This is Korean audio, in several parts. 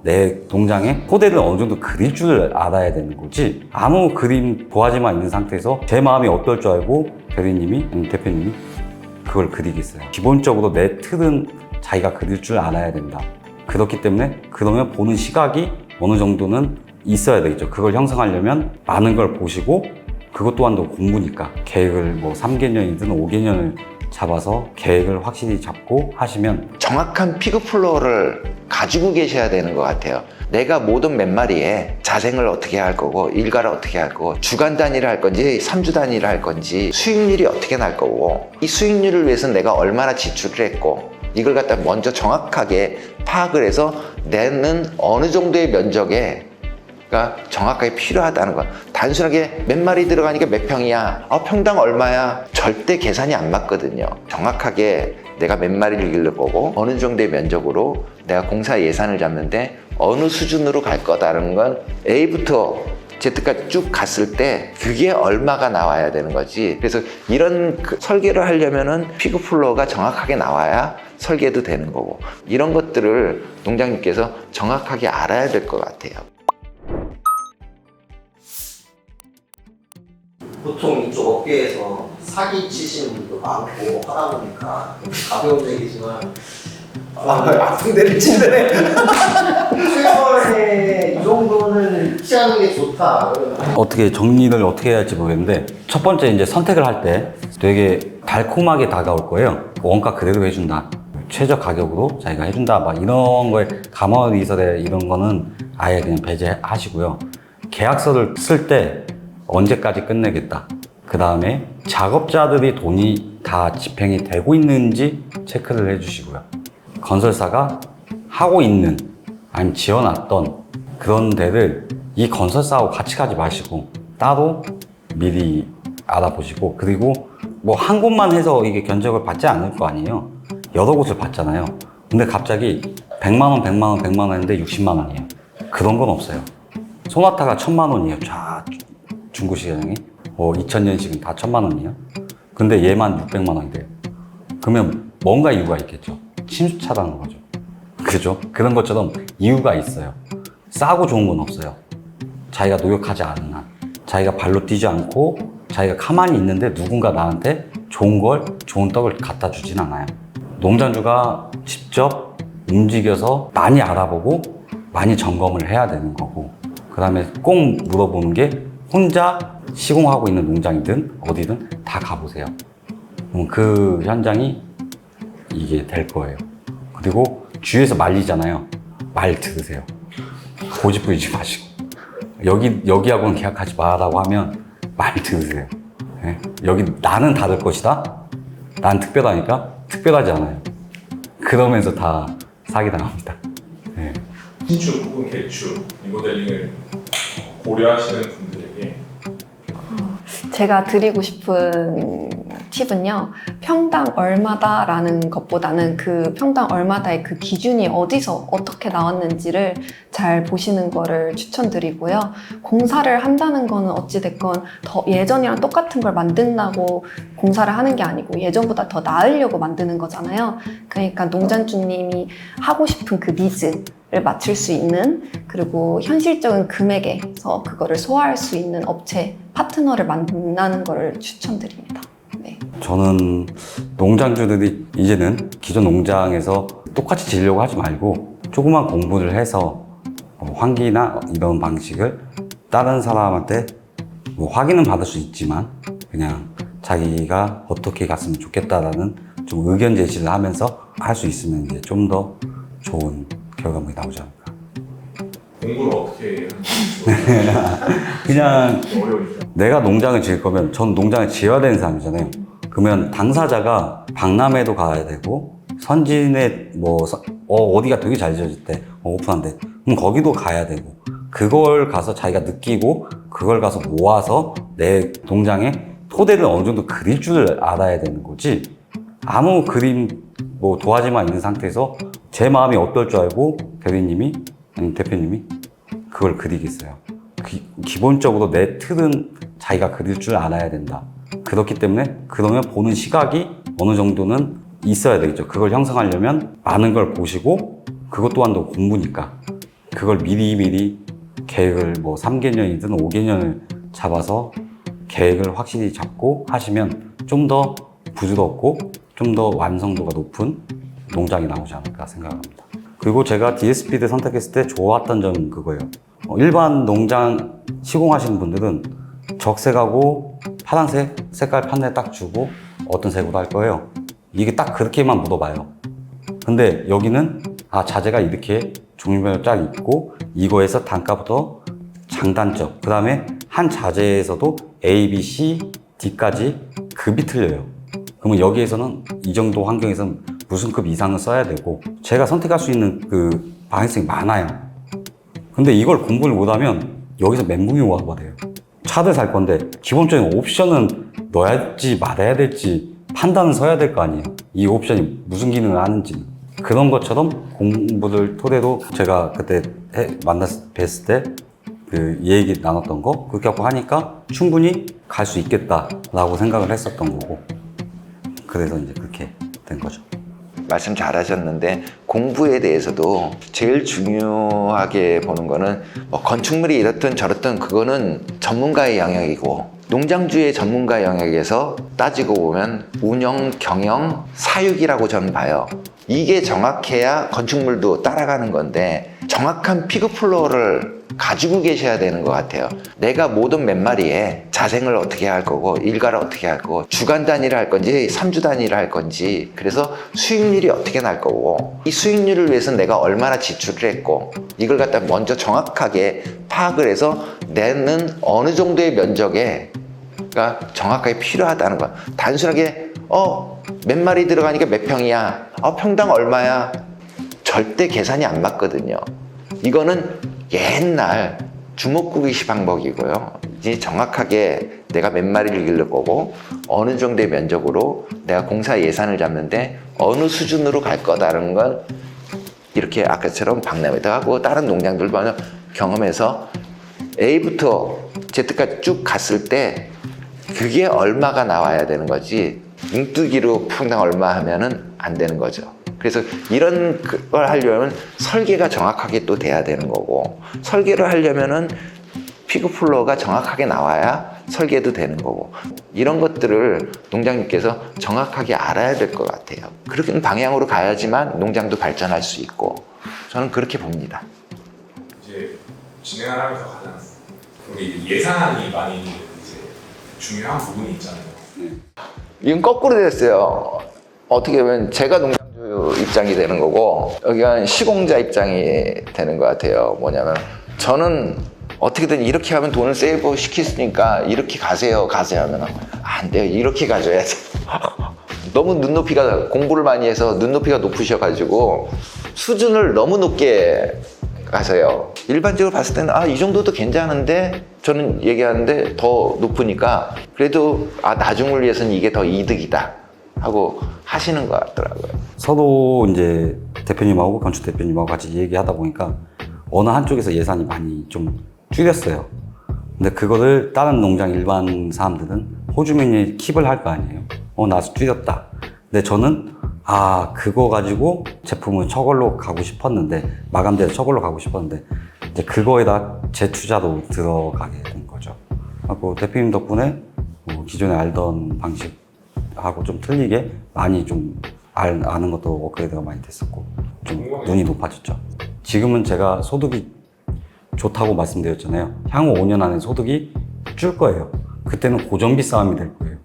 내 농장에 토대를 어느 정도 그릴 줄 알아야 되는 거지. 아무 그림 도화지만 있는 상태에서 제 마음이 어떨 줄 알고 대리님이, 대표님이 그걸 그리겠어요. 기본적으로 내 틀은 자기가 그릴 줄 알아야 된다. 그렇기 때문에 그러면 보는 시각이 어느 정도는 있어야 되겠죠. 그걸 형성하려면 많은 걸 보시고 그것 또한도 공부니까 계획을 뭐 3개년이든 5개년을 잡아서 계획을 확실히 잡고 하시면 정확한 피그 플로우를 가지고 계셔야 되는 것 같아요. 내가 모든 몇 마리에 자생을 어떻게 할 거고 일가를 어떻게 할 거고 주간 단위를 할 건지 3주 단위를 할 건지 수익률이 어떻게 날 거고 이 수익률을 위해서 내가 얼마나 지출을 했고 이걸 갖다 먼저 정확하게 파악을 해서 내는 어느 정도의 면적에 가 정확하게 필요하다는 거. 단순하게 몇 마리 들어가니까 몇 평이야, 평당 얼마야, 절대 계산이 안 맞거든요. 정확하게 내가 몇 마리를 기를 거고 어느 정도의 면적으로 내가 공사 예산을 잡는데 어느 수준으로 갈 거다라는 건 A부터 Z까지 쭉 갔을 때 그게 얼마가 나와야 되는 거지. 그래서 이런 설계를 하려면은 피그 플로우가 정확하게 나와야 설계도 되는 거고, 이런 것들을 농장님께서 정확하게 알아야 될 것 같아요. 보통 이쪽 업계에서 사기 치시는 분도 많고 하다 보니까 가벼운 얘기지만 아픈 데를 치네. 최소한의 이 정도는 피하는 게 좋다. 어떻게 정리를 어떻게 해야 할지 모르겠는데, 첫 번째 이제 선택을 할 때 되게 달콤하게 다가올 거예요. 원가 그대로 해준다, 최저 가격으로 자기가 해준다, 막 이런 거에 감화의설에 이런 거는 아예 그냥 배제하시고요. 계약서를 쓸 때 언제까지 끝내겠다, 그 다음에 작업자들이 돈이 다 집행이 되고 있는지 체크를 해주시고요. 건설사가 하고 있는, 아니면 지어놨던 그런 데를 이 건설사하고 같이 가지 마시고 따로 미리 알아보시고, 그리고 뭐 한 곳만 해서 이게 견적을 받지 않을 거 아니에요. 여러 곳을 받잖아요. 근데 갑자기 100만 원, 100만 원, 100만 원 했는데 60만 원이에요. 그런 건 없어요. 소나타가 1000만 원이에요. 쫙 중고시장이 2000년씩은 다 1000만 원이에요. 근데 얘만 600만 원이 돼요. 그러면 뭔가 이유가 있겠죠. 침수차라는 거죠. 그죠? 그런 것처럼 이유가 있어요. 싸고 좋은 건 없어요. 자기가 노력하지 않은 한, 자기가 발로 뛰지 않고 자기가 가만히 있는데 누군가 나한테 좋은 떡을 갖다 주진 않아요. 농장주가 직접 움직여서 많이 알아보고 많이 점검을 해야 되는 거고, 그 다음에 꼭 물어보는 게, 혼자 시공하고 있는 농장이든 어디든 다 가보세요. 그럼 그 현장이 이게 될 거예요. 그리고 주위에서 말리잖아요. 말 들으세요. 고집 부리지 마시고, 여기하고는 계약하지 마라고 하면 말 들으세요. 네? 여기 나는 다를 것이다, 난 특별하니까. 특별하지 않아요. 그러면서 다 사기당합니다. 네. 신축 혹은 개축 리모델링을 고려하시는 분들에게 제가 드리고 싶은 팁은요, 평당 얼마다 라는 것보다는 그 평당 얼마다의 그 기준이 어디서 어떻게 나왔는지를 잘 보시는 거를 추천드리고요. 공사를 한다는 거는 어찌됐건 더 예전이랑 똑같은 걸 만든다고 공사를 하는 게 아니고 예전보다 더 나으려고 만드는 거잖아요. 그러니까 농장주님이 하고 싶은 그 니즈를 맞출 수 있는, 그리고 현실적인 금액에서 그거를 소화할 수 있는 업체, 파트너를 만나는 거를 추천드립니다. 네. 저는 농장주들이 이제는 기존 농장에서 똑같이 지으려고 하지 말고 조그만 공부를 해서 환기나 이런 방식을 다른 사람한테 확인은 받을 수 있지만 그냥 자기가 어떻게 갔으면 좋겠다라는 좀 의견 제시를 하면서 할 수 있으면 이제 좀 더 좋은 결과물이 나오지 않을까. 공부를 어떻게 하는지 그냥 어려우니까. 내가 농장을 지을 거면, 전 농장을 지어야 되는 사람이잖아요. 그러면 당사자가 박람회도 가야 되고, 선진의 어디가 되게 잘 지어졌대, 오픈한데, 그럼 거기도 가야 되고, 그걸 가서 자기가 느끼고 그걸 가서 모아서 내 농장에 토대를 어느 정도 그릴 줄 알아야 되는 거지. 아무 그림 도화지만 있는 상태에서 제 마음이 어떨 줄 알고 대리님이, 아니 대표님이 그걸 그리겠어요. 기본적으로 내 틀은 자기가 그릴 줄 알아야 된다. 그렇기 때문에 그러면 보는 시각이 어느 정도는 있어야 되겠죠. 그걸 형성하려면 많은 걸 보시고 그것 또한도 공부니까 그걸 미리미리 계획을 뭐 3개년이든 5개년을 잡아서 계획을 확실히 잡고 하시면 좀 더 부드럽고 좀 더 완성도가 높은 농장이 나오지 않을까 생각합니다. 그리고 제가 DSP를 선택했을 때 좋았던 점은 그거예요. 일반 농장 시공하시는 분들은 적색하고 파란색 색깔 판넬 딱 주고 어떤 색으로 할 거예요. 이게 딱 그렇게만 묻어봐요. 근데 여기는 자재가 이렇게 종류별로 쫙 있고 이거에서 단가부터 장단점, 그 다음에 한 자재에서도 A, B, C, D까지 급이 틀려요. 그러면 여기에서는 이 정도 환경에서는 무슨 급 이상은 써야 되고 제가 선택할 수 있는 그 방향성이 많아요. 근데 이걸 공부를 못하면 여기서 멘붕이 와버려요. 차를 살 건데 기본적인 옵션은 넣어야지 말아야 될지 판단은 서야 될 거 아니에요. 이 옵션이 무슨 기능을 하는지. 그런 것처럼 공부를 토대로 제가 그때 뵀을 때 그 얘기 나눴던 거 그렇게 하고 하니까 충분히 갈 수 있겠다라고 생각을 했었던 거고, 그래서 이제 그렇게 된 거죠. 말씀 잘하셨는데 공부에 대해서도 제일 중요하게 보는 거는 뭐 건축물이 이렇든 저렇든 그거는 전문가의 영역이고, 농장주의 전문가 영역에서 따지고 보면 운영, 경영, 사육이라고 저는 봐요. 이게 정확해야 건축물도 따라가는 건데 정확한 피그플로어를 가지고 계셔야 되는 것 같아요. 내가 모든 몇 마리에 자생을 어떻게 할 거고 일가를 어떻게 할 거고 주간 단위를 할 건지 3주 단위를 할 건지, 그래서 수익률이 어떻게 날 거고 이 수익률을 위해서 내가 얼마나 지출을 했고 이걸 갖다 먼저 정확하게 파악을 해서 내는 어느 정도의 면적에가 정확하게 필요하다는 거야. 단순하게 몇 마리 들어가니까 몇 평이야, 평당 얼마야, 절대 계산이 안 맞거든요. 이거는 옛날 주먹구기식 방법이고요. 이제 정확하게 내가 몇 마리를 기를 거고 어느 정도의 면적으로 내가 공사 예산을 잡는데 어느 수준으로 갈 거다라는 건 이렇게 아까처럼 박람회도 하고 다른 농장들도 경험해서 A부터 Z까지 쭉 갔을 때 그게 얼마가 나와야 되는 거지 뭉뜨기로 평당 얼마 하면은 안 되는 거죠. 그래서 이런 걸 하려면 설계가 정확하게 또 돼야 되는 거고, 설계를 하려면은 피그플로어가 정확하게 나와야 설계도 되는 거고, 이런 것들을 농장님께서 정확하게 알아야 될 것 같아요. 그렇게 방향으로 가야지만 농장도 발전할 수 있고, 저는 그렇게 봅니다. 이제 진행을 하면서 가장 우리 예산이 많이 이제 중요한 부분이 있잖아요. 이건 거꾸로 됐어요. 어떻게 보면 제가 농장주 입장이 되는 거고 여기가 시공자 입장이 되는 것 같아요. 뭐냐면 저는 어떻게든 이렇게 하면 돈을 세이브 시키니까 이렇게 가세요 하면 안 돼요. 이렇게 가져야지. 너무 눈높이가, 공부를 많이 해서 눈높이가 높으셔가지고 수준을 너무 높게 가세요. 일반적으로 봤을 때는 이 정도도 괜찮은데 저는 얘기하는데 더 높으니까 그래도 나중을 위해서는 이게 더 이득이다 하고 하시는 것 같더라고요. 서로 이제 대표님하고 건축 대표님하고 같이 얘기하다 보니까 어느 한쪽에서 예산이 많이 좀 줄였어요. 근데 그거를 다른 농장 일반 사람들은 호주머니에 킵을 할 거 아니에요. 나 줄였다. 근데 저는 그거 가지고 제품을 저걸로 가고 싶었는데, 마감돼서 저걸로 가고 싶었는데 이제 그거에다 재투자로 들어가게 된 거죠. 그리고 대표님 덕분에 기존에 알던 방식하고 좀 틀리게 많이 좀 아는 것도 업그레이드가 많이 됐었고 좀 눈이 높아졌죠. 지금은 제가 소득이 좋다고 말씀드렸잖아요. 향후 5년 안에 소득이 줄 거예요. 그때는 고정비 싸움이 될 거예요.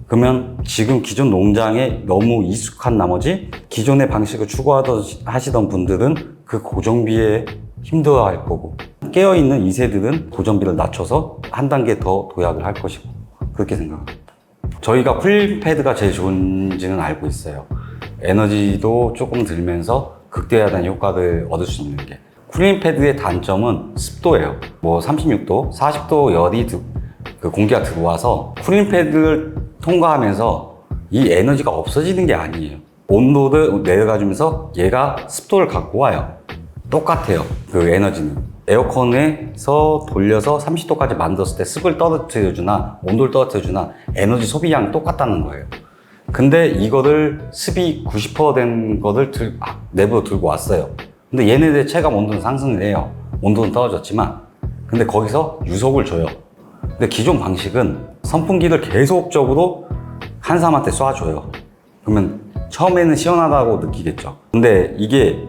그러면 지금 기존 농장에 너무 익숙한 나머지 기존의 방식을 추구하시던 분들은 그 고정비에 힘들어할 거고, 깨어있는 2세들은 고정비를 낮춰서 한 단계 더 도약을 할 것이고, 그렇게 생각합니다. 저희가 쿨링 패드가 제일 좋은지는 알고 있어요. 에너지도 조금 들면서 극대화된 효과를 얻을 수 있는 게. 쿨링 패드의 단점은 습도예요. 36도, 40도 열이 공기가 들어와서 쿨링 패드를 통과하면서 이 에너지가 없어지는 게 아니에요. 온도를 내려가주면서 얘가 습도를 갖고 와요. 똑같아요. 그 에너지는. 에어컨에서 돌려서 30도까지 만들었을 때 습을 떨어뜨려주나 온도를 떨어뜨려주나 에너지 소비량이 똑같다는 거예요. 근데 이거를 습이 90% 된 거를 내부로 들고 왔어요. 근데 얘네들 체감 온도는 상승을 해요. 온도는 떨어졌지만. 근데 거기서 유속을 줘요. 근데 기존 방식은 선풍기를 계속적으로 한 사람한테 쏴줘요. 그러면 처음에는 시원하다고 느끼겠죠. 근데 이게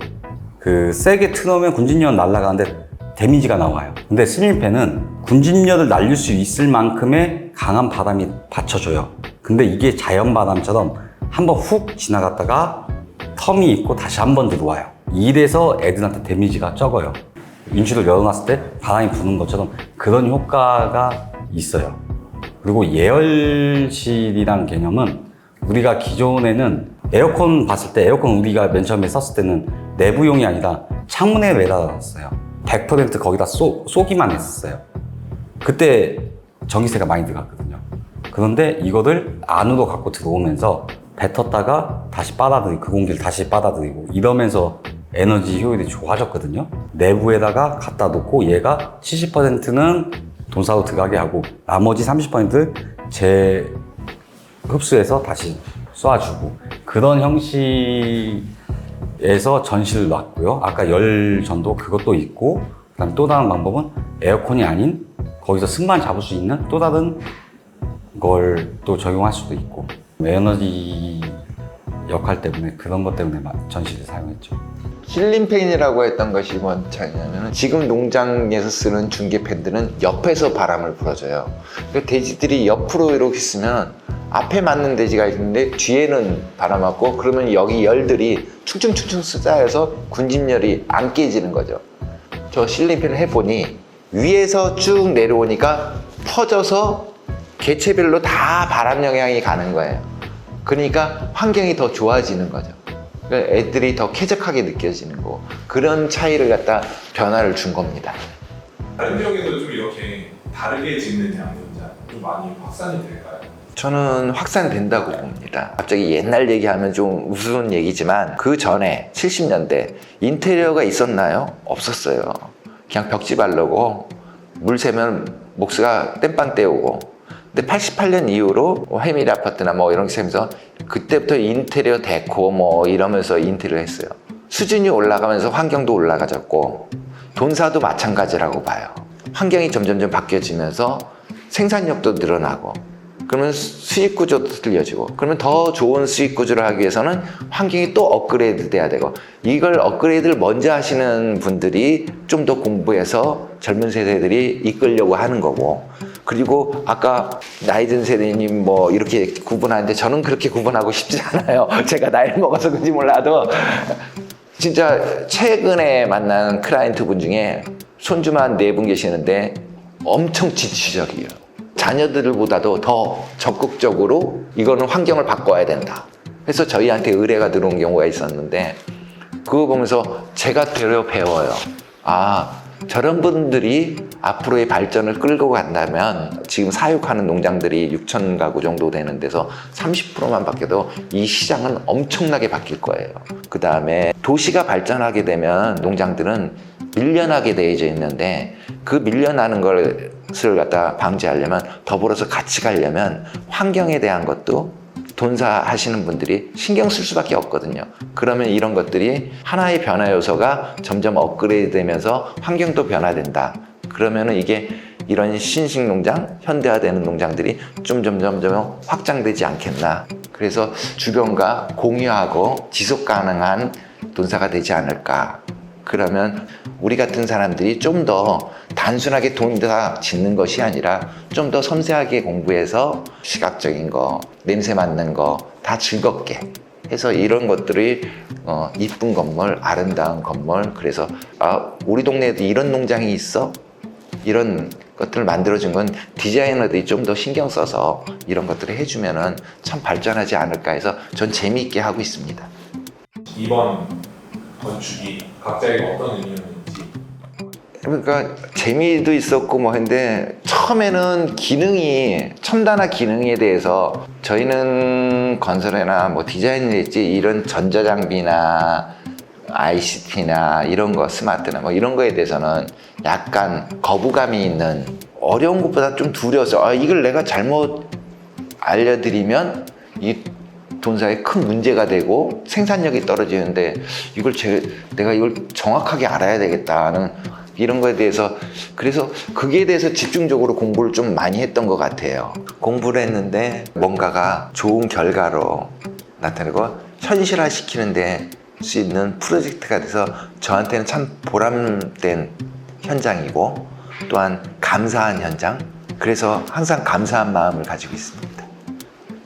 그 세게 틀어놓으면 군진열 날아가는데 데미지가 나와요. 근데 슬링팬은 군진열을 날릴 수 있을 만큼의 강한 바람이 받쳐줘요. 근데 이게 자연 바람처럼 한번 훅 지나갔다가 텀이 있고 다시 한번 들어와요. 이래서 애들한테 데미지가 적어요. 윈치를 열어놨을 때 바람이 부는 것처럼 그런 효과가 있어요. 그리고 예열실이라는 개념은 우리가 기존에는 에어컨 봤을 때 에어컨 우리가 맨 처음에 썼을 때는 내부용이 아니라 창문에 매달았어요. 100% 거기다 쏘기만 했었어요. 그때 전기세가 많이 들어갔거든요. 그런데 이거를 안으로 갖고 들어오면서 뱉었다가 다시 빨아들이고 그 공기를 다시 빨아들이고 이러면서 에너지 효율이 좋아졌거든요. 내부에다가 갖다 놓고 얘가 70%는 돈사로 들어가게 하고 나머지 30% 재흡수해서 다시 쏴주고 그런 형식에서 전시를 놨고요. 아까 열전도 그것도 있고 그다음 또 다른 방법은 에어컨이 아닌 거기서 습만 잡을 수 있는 또 다른 걸 또 적용할 수도 있고 에너지 역할 때문에 그런 것 때문에 전시를 사용했죠. 실린팬이라고 했던 것이 뭐냐면 지금 농장에서 쓰는 중계팬들은 옆에서 바람을 불어줘요. 그러니까 돼지들이 옆으로 이렇게 있으면 앞에 맞는 돼지가 있는데 뒤에는 바람 맞고 그러면 여기 열들이 충충충충 쌓여서 군집열이 안 깨지는 거죠. 저 실린팬을 해보니 위에서 쭉 내려오니까 퍼져서 개체별로 다 바람 영향이 가는 거예요. 그러니까 환경이 더 좋아지는 거죠. 그러니까 애들이 더 쾌적하게 느껴지는 거 그런 차이를 갖다 변화를 준 겁니다. 다른 지역에도 좀 이렇게 다르게 짓는 양념장 좀 많이 확산이 될까요? 저는 확산된다고 봅니다. 갑자기 옛날 얘기하면 좀 우스운 얘기지만 그 전에 70년대 인테리어가 있었나요? 없었어요. 그냥 벽지 바르고 물 새면 목수가 땜빵 떼우고. 근데 88년 이후로 해밀 아파트나 뭐 이런 게 생겨서 그때부터 인테리어 데코 뭐 이러면서 인테리어 했어요. 수준이 올라가면서 환경도 올라가졌고 돈사도 마찬가지라고 봐요. 환경이 점점점 바뀌어지면서 생산력도 늘어나고 그러면 수익 구조도 틀려지고 그러면 더 좋은 수익 구조를 하기 위해서는 환경이 또 업그레이드 돼야 되고 이걸 업그레이드를 먼저 하시는 분들이 좀 더 공부해서 젊은 세대들이 이끌려고 하는 거고 그리고 아까 나이 든 세대님 뭐 이렇게 구분하는데 저는 그렇게 구분하고 싶지 않아요. 제가 나이를 먹어서 그런지 몰라도 진짜 최근에 만난 클라이언트 분 중에 손주만 4분 계시는데 엄청 진취적이에요. 자녀들보다도 더 적극적으로 이거는 환경을 바꿔야 된다. 그래서 저희한테 의뢰가 들어온 경우가 있었는데 그거 보면서 제가 되려 배워요. 아, 저런 분들이 앞으로의 발전을 끌고 간다면 지금 사육하는 농장들이 6천 가구 정도 되는 데서 30%만 바뀌어도 이 시장은 엄청나게 바뀔 거예요. 그 다음에 도시가 발전하게 되면 농장들은 밀려나게 되어져 있는데 그 밀려나는 것을 갖다 방지하려면 더불어서 같이 가려면 환경에 대한 것도 돈사 하시는 분들이 신경 쓸 수밖에 없거든요. 그러면 이런 것들이 하나의 변화 요소가 점점 업그레이드 되면서 환경도 변화된다. 그러면은 이게 이런 신식 농장, 현대화되는 농장들이 좀 점점 확장되지 않겠나. 그래서 주변과 공유하고 지속 가능한 돈사가 되지 않을까. 그러면 우리 같은 사람들이 좀 더 단순하게 돈사 짓는 것이 아니라 좀 더 섬세하게 공부해서 시각적인 거, 냄새 맡는 거 다 즐겁게 해서 이런 것들이 이쁜 건물, 아름다운 건물 그래서 아, 우리 동네에도 이런 농장이 있어? 이런 것들을 만들어준 건 디자이너들이 좀 더 신경 써서 이런 것들을 해주면은 참 발전하지 않을까 해서 전 재미있게 하고 있습니다. 이번 건축이 각자에게 어떤 의미였는지 그러니까 재미도 있었고 뭐 했는데 처음에는 기능이 첨단화 기능에 대해서 저희는 건설회나 뭐 디자인을 했지 이런 전자장비나 ICT나 이런 거 스마트나 뭐 이런 거에 대해서는 약간 거부감이 있는 어려운 것보다 좀 두려워서 아, 이걸 내가 잘못 알려드리면 이 본사에 큰 문제가 되고 생산력이 떨어지는데 내가 이걸 정확하게 알아야 되겠다는 이런 거에 대해서 그래서 거기에 대해서 집중적으로 공부를 좀 많이 했던 것 같아요. 공부를 했는데 뭔가가 좋은 결과로 나타나고 현실화시키는데 수 있는 프로젝트가 돼서 저한테는 참 보람된 현장이고 또한 감사한 현장. 그래서 항상 감사한 마음을 가지고 있습니다.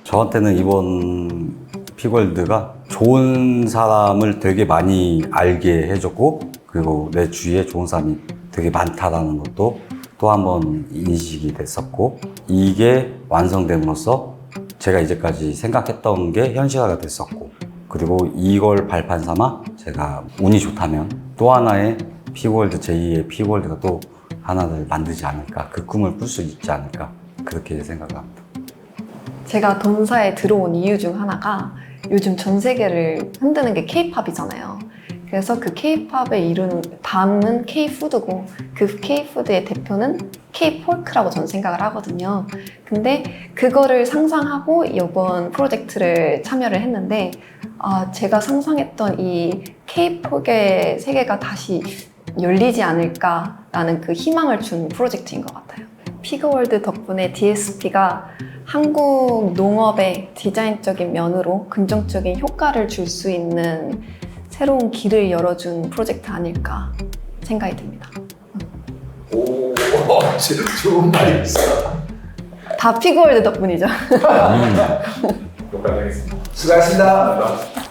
저한테는 이번 피골드가 좋은 사람을 되게 많이 알게 해줬고, 그리고 내 주위에 좋은 사람이 되게 많다라는 것도 또 한 번 인식이 됐었고, 이게 완성됨으로써 제가 이제까지 생각했던 게 현실화가 됐었고, 그리고 이걸 발판 삼아 제가 운이 좋다면 또 하나의 피골드, 제2의 피골드가 또 하나를 만들지 않을까, 그 꿈을 꿀 수 있지 않을까, 그렇게 생각합니다. 제가 본사에 들어온 이유 중 하나가 요즘 전 세계를 흔드는 게 K-팝이잖아요. 그래서 그 K-팝에 담은 K-푸드고 그 K-푸드의 대표는 K-폴크라고 저는 생각을 하거든요. 근데 그거를 상상하고 이번 프로젝트를 참여를 했는데 제가 상상했던 이 K-팝의 세계가 다시 열리지 않을까라는 그 희망을 준 프로젝트인 것 같아요. 피그월드 덕분에 DSP가 한국 농업의 디자인적인 면으로 긍정적인 효과를 줄 수 있는 새로운 길을 열어준 프로젝트 아닐까 생각이 듭니다. 오, 좋은 말이 있어. 다 피그월드 덕분이죠. 여기까지 하겠습니다. 수고하셨습니다. 감사합니다.